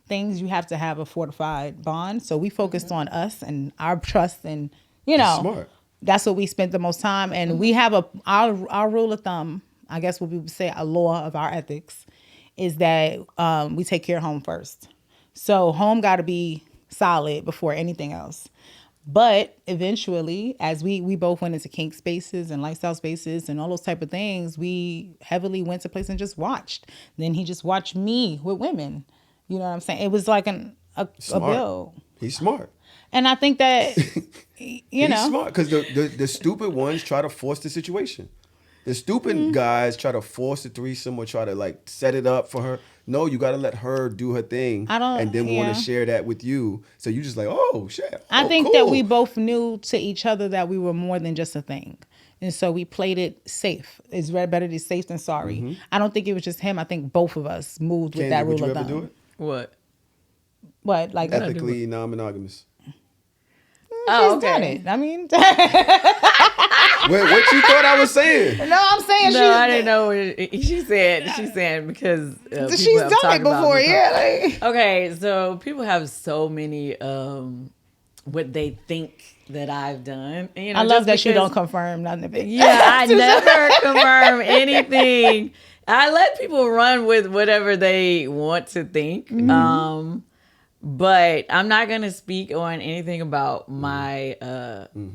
things, you have to have a fortified bond. So we focused on us and our trust, and That's smart. that's what we spent the most time. And we have our rule of thumb, I guess what we would say, a law of our ethics, is that we take care of home first. So home got to be solid before anything else. But eventually, as we both went into kink spaces and lifestyle spaces and all those type of things, we heavily went to place and just watched. Then he just watched me with women. You know what I'm saying? It was like a build. He's smart. And I think that, He's smart because the stupid ones try to force the situation. The stupid guys try to force the threesome or try to like set it up for her. No, you got to let her do her thing and then want to share that with you. So you just like, oh, shit. I think cool. that we both knew to each other that we were more than just a thing. And so we played it safe. It's better to be safe than sorry. I don't think it was just him. I think both of us moved with Kandi, that would rule you of ever thumb. do it? What? What? Like, Ethically non-monogamous. she's done it. I mean, Wait, what you thought I was saying? no, I'm saying No, I didn't know what she said. She's saying because people she's have done talked it about before. me. Yeah. Like, Okay, so people have so many what they think that I've done. And, I love just that you because- don't confirm nothing of it. Yeah, I never confirm anything. I let people run with whatever they want to think. But I'm not gonna speak on anything about my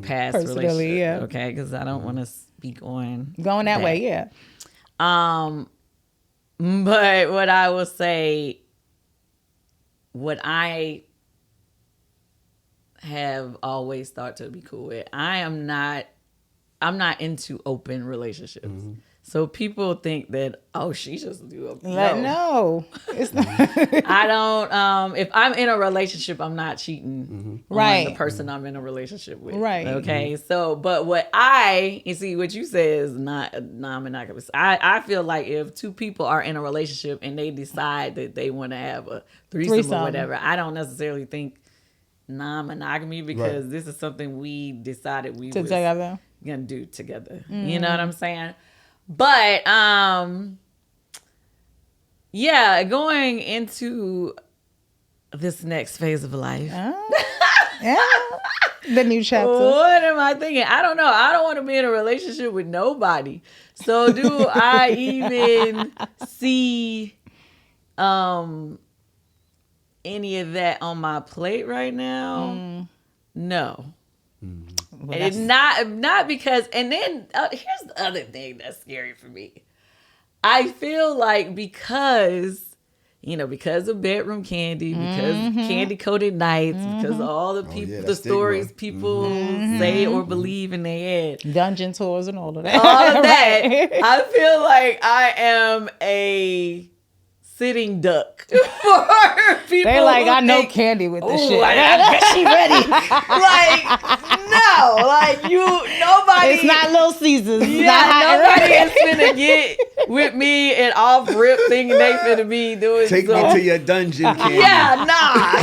past Personally, relationship. yeah. Okay, because I don't want to speak on Going that way, yeah. But what I will say, what I have always thought to be cool with, I'm not into open relationships. So people think that, oh, she just do open. No, it's not. I don't. If I'm in a relationship, I'm not cheating on Right. the person I'm in a relationship with. Right. Okay. So, but what you see, what you say is not non-monogamous. I feel like if two people are in a relationship and they decide that they want to have a threesome or whatever, I don't necessarily think non-monogamy because this is something we decided we was Together. gonna do together. You know what I'm saying? But yeah, going into this next phase of life. Yeah. The new chapter. What am I thinking? I don't know. I don't want to be in a relationship with nobody. So do I even see any of that on my plate right now? No. Well, And it's not because, and then here's the other thing that's scary for me. I feel like because of Bedroom Kandi, because Candy Coated Nights, because of all the people, the stigma. stories people say or believe in their head, dungeon tours and all of that. all of that, Right. I feel like I am a sitting duck for people. They like, who I know think, Kandi with this "Ooh, shit. I bet she ready. Nobody. It's not Little Caesars. It's Yeah, not hot. nobody is finna get with me and off rip thinking they finna be doing Take me to your dungeon, Kandi. Yeah, nah.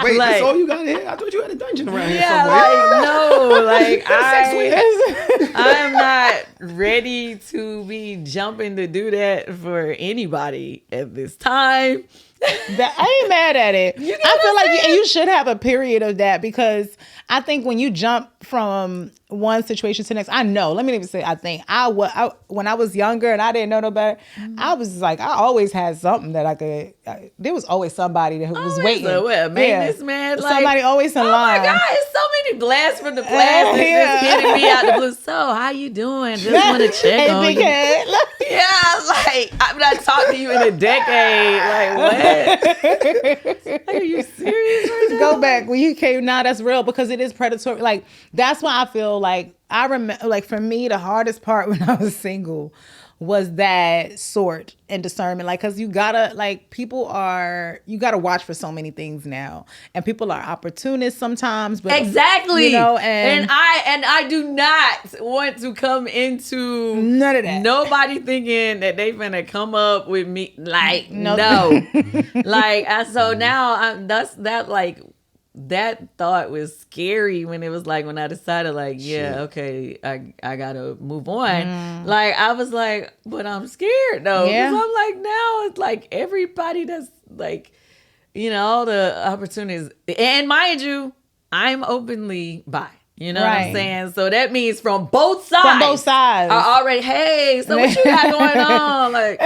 Wait, like, that's all you got here? I thought you had a dungeon around here yeah, somewhere. like no, like I am not ready to be jumping to do that for anybody at this time. I ain't mad at it. I feel like you should have a period of that because I think when you jump from one situation to the next, I know. Let me even say, I think when I was younger and I didn't know no better, I was like, I always had something that I could. There was always somebody that was waiting. A maintenance man, like, somebody always in line. Oh my God, it's so many blasts from the blast. Just hitting me out the blue. So, how you doing? Just want to check on you. Yeah, like, I'm not talking to you in a decade. Like, what? Like, are you serious right now? Go back when you came. Now that's real because it is predatory. Like, that's why I feel like I remember, like, for me, the hardest part when I was single was that sort and discernment. Like, cause you gotta, like, you gotta watch for so many things now. And people are opportunists sometimes, but exactly. you know, and I do not want to come into none of that. Nobody thinking that they finna come up with me. Like, no. Like, so now that thought was scary when it was like, when I decided, like, yeah, okay, I gotta move on. Like, I was like, but I'm scared though. Yeah. Because I'm like, now it's like everybody that's like, you know, all the opportunities. And mind you, I'm openly bi. You know what I'm saying? So that means from both sides. From both sides. Are already, hey, so what you got going on? Like,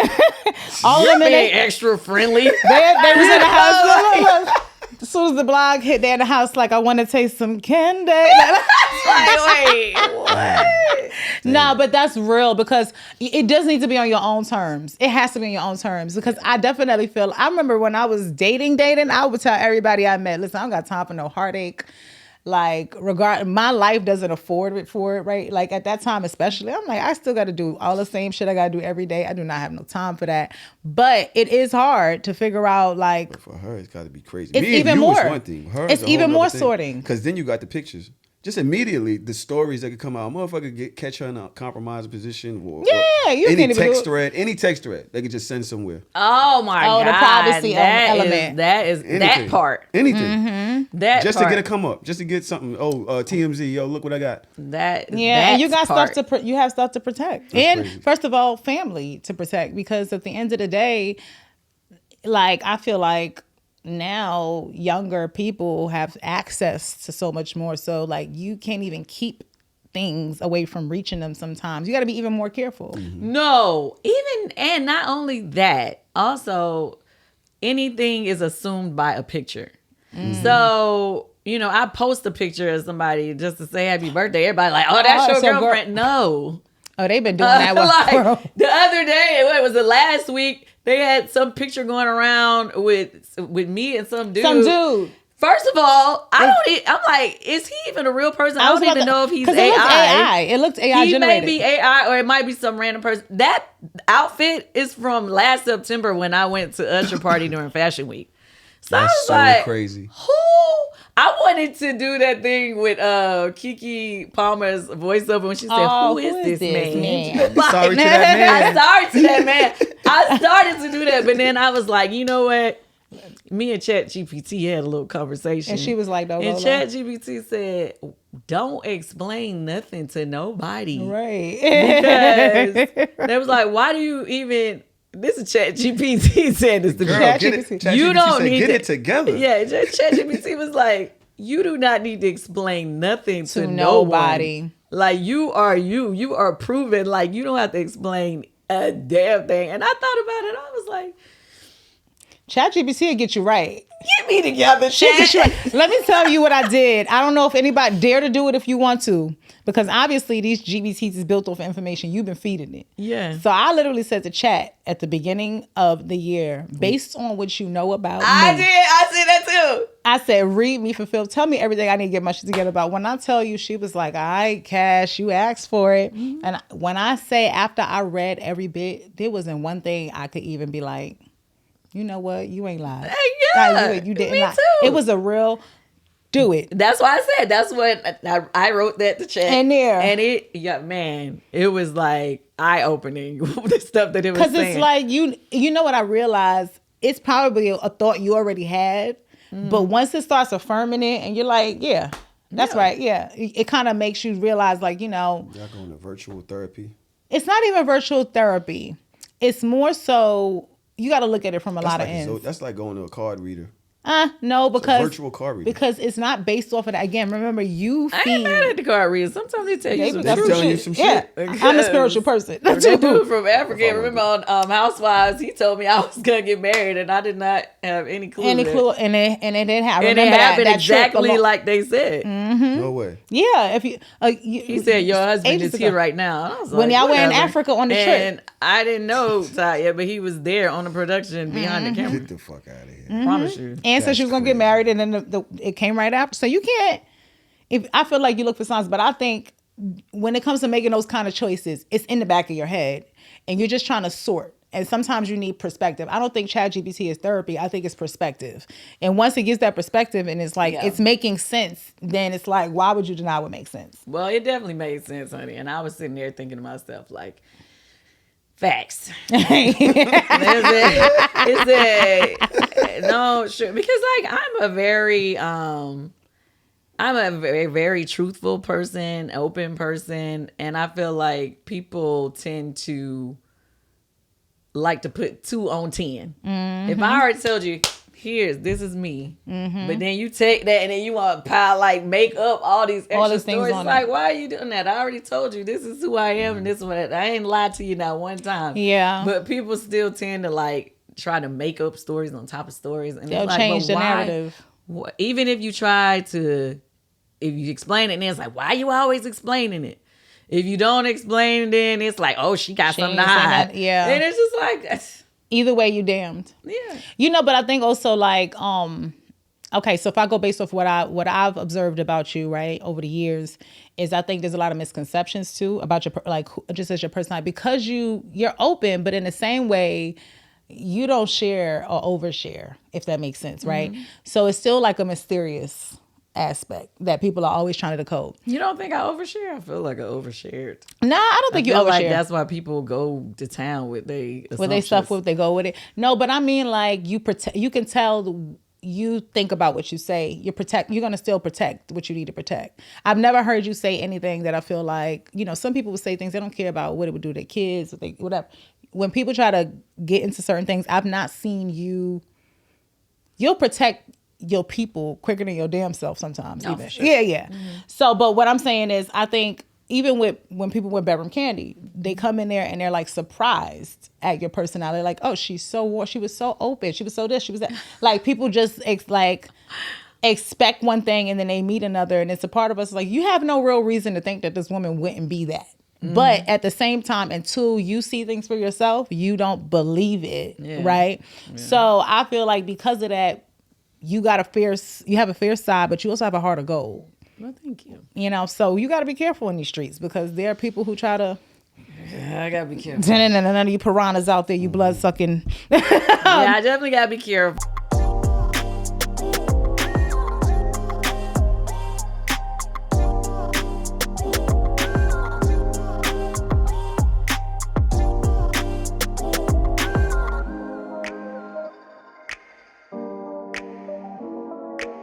all you're of them being extra friendly. They was in the house. Look. As soon as the blog hit, they're in the house like, I want to taste some candy. Like, wait, what? No, but that's real because it does need to be on your own terms. It has to be on your own terms because I definitely feel, I remember when I was dating, I would tell everybody I met, listen, I don't got time for no heartache. Like, my life doesn't afford it for it, right? Like, at that time especially, I'm like, I still got to do all the same shit I got to do every day. I do not have no time for that. But it is hard to figure out, like... But for her, it's got to be crazy. It's even more. One thing. It's even more sorting. Because then you got the pictures. Just immediately, the stories that could come out. Motherfucker catch her in a compromised position. Or you any can't text thread. Any text thread. They could just send somewhere. Oh, my God. The privacy element. That is anything. that part. Anything. Mm-hmm. That just part. to get a come up. Just to get something. TMZ. Yo, look what I got. And you got part. stuff you have stuff to protect. That's and crazy. First of all, family to protect, because at the end of the day, like, I feel like now younger people have access to so much more. So, like, you can't even keep things away from reaching them sometimes. You got to be even more careful. Mm-hmm. No, and not only that, also anything is assumed by a picture. So, you know, I post a picture of somebody just to say happy birthday. Everybody like, oh, that's your girlfriend. No. Oh, they've been doing that one. Like, the other day, what was it, last week, they had some picture going around with me and some dude. First of all, I'm like, is he even a real person? I don't even know if he's AI. It looked AI he generated. May be AI, or it might be some random person. That outfit is from last September when I went to Usher party during Fashion Week. So That's I was so like, crazy. Who? I wanted to do that thing with Keke Palmer's voiceover when she said, "Who is this man?" Like, sorry to that man. I started to do that, but then I was like, you know what? Me and ChatGPT had a little conversation, and she was like, "No." And ChatGPT said, "Don't explain nothing to nobody." Right? Because they was like, "Why do you even?" This is ChatGPT said this to me. You don't need to get it together. Yeah, ChatGPT was like, you do not need to explain nothing to nobody. Like, you are you. You are proven. Like, you don't have to explain a damn thing. And I thought about it. I was like, ChatGPT will get you right. Get me together, Chat. Let me tell you what I did. I don't know if anybody dare to do it if you want to, because obviously these GPTs is built off information you've been feeding it. Yeah. So I literally said to Chat at the beginning of the year, based on what you know about I me. did. I said that too. I said, read me, fulfill. Tell me everything I need to get my shit together about. When I tell you, she was like, all right, Cash, you asked for it. Mm-hmm. And when I say after I read every bit, there wasn't one thing I could even be like, you know what? You ain't lied. Yeah, you didn't me lie. too. It was a real do it. That's why I said. That's what I wrote that to Chat. And there. And it was like eye opening the stuff that it was saying. Because it's like you know what I realized? It's probably a thought you already had, but once it starts affirming it, and you're like, yeah, that's right, yeah. It kind of makes you realize, like, you know, y'all going to virtual therapy. It's not even virtual therapy. It's more so. You got to look at it from a lot of ends. That's like going to a card reader. No, because virtual card reading. because it's not based off of that. Again, remember you I feed. ain't mad at the card readers. Sometimes they tell you some They truth. telling you some Yeah, shit. I'm a spiritual person. The dude from Africa, That's all I remember on Housewives, he told me I was gonna get married, and I did not have any clue. Any that- clue? And it didn't happen. And it Remember happened that trip exactly along- like they said. No way. Yeah, if you, He said your husband ages is here ago. right now. And I was When like, y'all were in whatever. Africa on the and trip. I didn't know Ty yet, but he was there on the production behind the camera. Get the fuck out of here. Promise you. And said she was gonna get crazy. married, and then it came right after. So you can't. If I feel like you look for signs, but I think when it comes to making those kind of choices, it's in the back of your head, and you're just trying to sort. And sometimes you need perspective. I don't think ChatGPT is therapy. I think it's perspective. And once it gives that perspective, and it's like it's making sense, then it's like, why would you deny what makes sense? Well, it definitely made sense, honey. And I was sitting there thinking to myself, like, facts. No, sure. Because like I'm a very very truthful person, open person, and I feel like people tend to like to put 2 on 10. If I already told you, this is me, but then you take that and then you want to make up all these extra things stories. on Like, it. why are you doing that? I already told you this is who I am and this is what I ain't lied to you not one time. Yeah. But people still tend to like try to make up stories on top of stories, and They'll it's like, change but the why? narrative. Even if you try to, if you explain it, then it's like, why you always explaining it? If you don't explain it, then it's like, oh, she got something to ain't saying hide. that. Yeah. And it's just like, Either way, you damned. yeah. But I think also like, okay, so if I go based off what I've observed about you, right, over the years, is I think there's a lot of misconceptions too about your just as your personality, because you're open, but in the same way, you don't share or overshare, if that makes sense, right? So it's still like a mysterious aspect that people are always trying to decode. You don't think I overshare? I feel like I overshared. Nah, I don't think you feel overshare. like that's why people go to town with they stuff with, they go with it. No, but I mean, like, you can tell you think about what you say. You're going to still protect what you need to protect. I've never heard you say anything that I feel like, some people would say things they don't care about what it would do to their kids, whatever. When people try to get into certain things, I've not seen you'll protect your people quicker than your damn self sometimes. Oh, even. for sure. Yeah. So, but what I'm saying is, I think even when people with Bedroom Kandi, they come in there and they're like surprised at your personality. Like, oh, she was so open. She was so this, she was that. Like, people just expect one thing and then they meet another. And it's a part of us like, you have no real reason to think that this woman wouldn't be that. But at the same time, until you see things for yourself, you don't believe it. Yeah. Right. Yeah. So I feel like because of that, you have a fierce side, but you also have a heart of gold. Well, thank you. So you got to be careful in these streets, because there are people who try to. Yeah, I gotta be careful. None of you piranhas out there, you blood sucking. Yeah, I definitely gotta be careful.